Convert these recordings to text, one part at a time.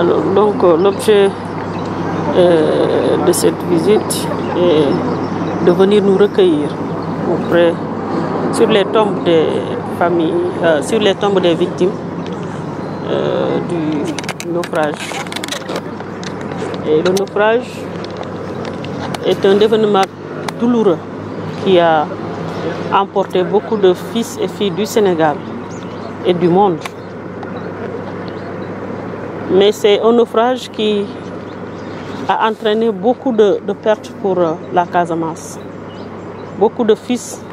Alors, donc, l'objet de cette visite est de venir nous recueillir sur les tombes des familles, sur les tombes des victimes du naufrage. Et le naufrage est un événement douloureux qui a emporté beaucoup de fils et filles du Sénégal et du monde. Mais c'est un naufrage qui a entraîné beaucoup de pertes pour la Casamance. Beaucoup de fils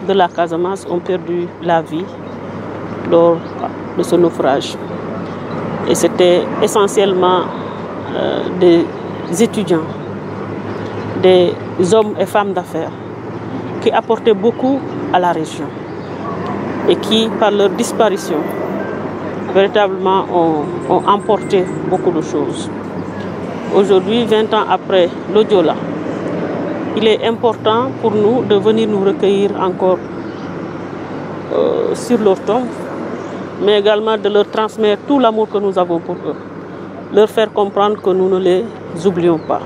de la Casamance ont perdu la vie lors de ce naufrage. Et c'était essentiellement des étudiants, des hommes et femmes d'affaires qui apportaient beaucoup à la région et qui, par leur disparition, véritablement ont emporté beaucoup de choses. Aujourd'hui, 20 ans après le Joola, il est important pour nous de venir nous recueillir encore sur leur tombe, mais également de leur transmettre tout l'amour que nous avons pour eux, leur faire comprendre que nous ne les oublions pas.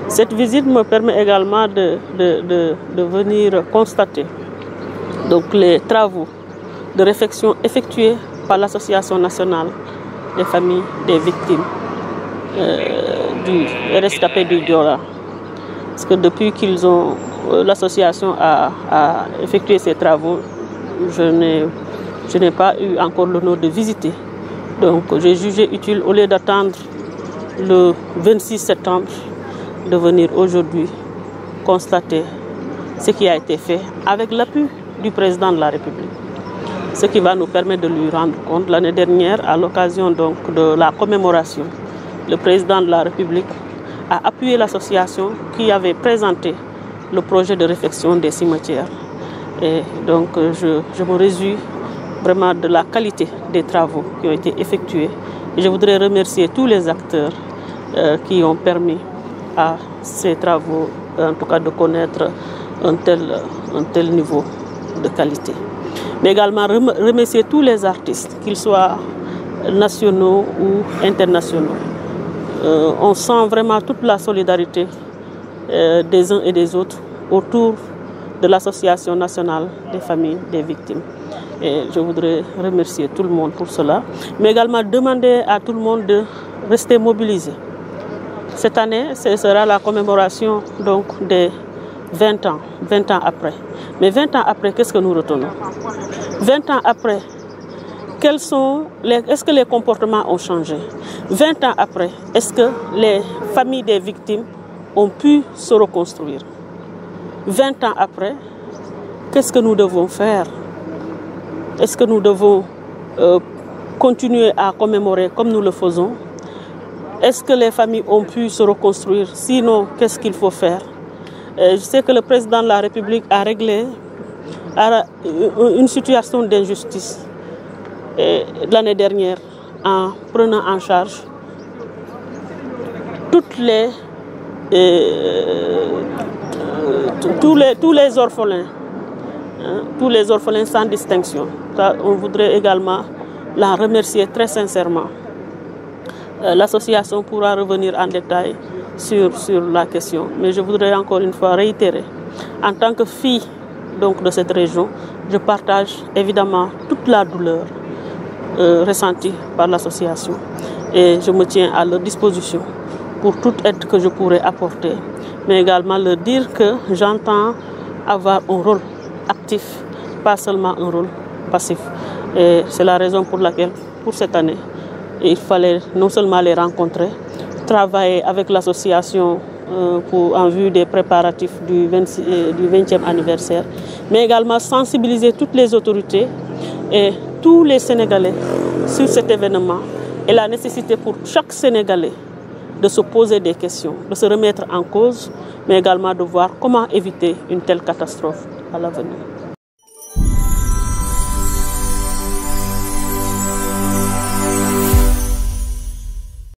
Cette visite me permet également de venir constater donc, les travaux de réflexion effectués par l'Association nationale des familles des victimes du rescapé du Joola. Parce que depuis qu'ils ont, l'association a effectué ces travaux, je n'ai pas eu encore l'honneur de visiter. Donc j'ai jugé utile, au lieu d'attendre le 26 septembre, de venir aujourd'hui constater ce qui a été fait avec l'appui du président de la République. Ce qui va nous permettre de lui rendre compte. L'année dernière, à l'occasion donc de la commémoration, le président de la République a appuyé l'association qui avait présenté le projet de réfection des cimetières. Et donc je me réjouis vraiment de la qualité des travaux qui ont été effectués. Et je voudrais remercier tous les acteurs qui ont permis à ces travaux, en tout cas, de connaître un tel niveau de qualité. Mais également remercier tous les artistes, qu'ils soient nationaux ou internationaux. On sent vraiment toute la solidarité des uns et des autres autour de l'Association nationale des familles des victimes. Et je voudrais remercier tout le monde pour cela, mais également demander à tout le monde de rester mobilisé. Cette année, ce sera la commémoration donc, des 20 ans après. Mais 20 ans après, qu'est-ce que nous retenons? 20 ans après, est-ce que les comportements ont changé? 20 ans après, est-ce que les familles des victimes ont pu se reconstruire? 20 ans après, qu'est-ce que nous devons faire? Est-ce que nous devons continuer à commémorer comme nous le faisons? Est-ce que les familles ont pu se reconstruire? Sinon, qu'est-ce qu'il faut faire? Je sais que le président de la République a réglé une situation d'injustice l'année dernière en prenant en charge tous les orphelins, tous les orphelins sans distinction. On voudrait également la remercier très sincèrement. L'association pourra revenir en détail sur la question, mais je voudrais encore une fois réitérer, en tant que fille donc, de cette région, je partage évidemment toute la douleur ressentie par l'association et je me tiens à leur disposition pour toute aide que je pourrais apporter, mais également leur dire que j'entends avoir un rôle actif, pas seulement un rôle passif. Et c'est la raison pour laquelle, pour cette année, il fallait non seulement les rencontrer, travailler avec l'association en vue des préparatifs du 20e anniversaire, mais également sensibiliser toutes les autorités et tous les Sénégalais sur cet événement et la nécessité pour chaque Sénégalais de se poser des questions, de se remettre en cause, mais également de voir comment éviter une telle catastrophe à l'avenir.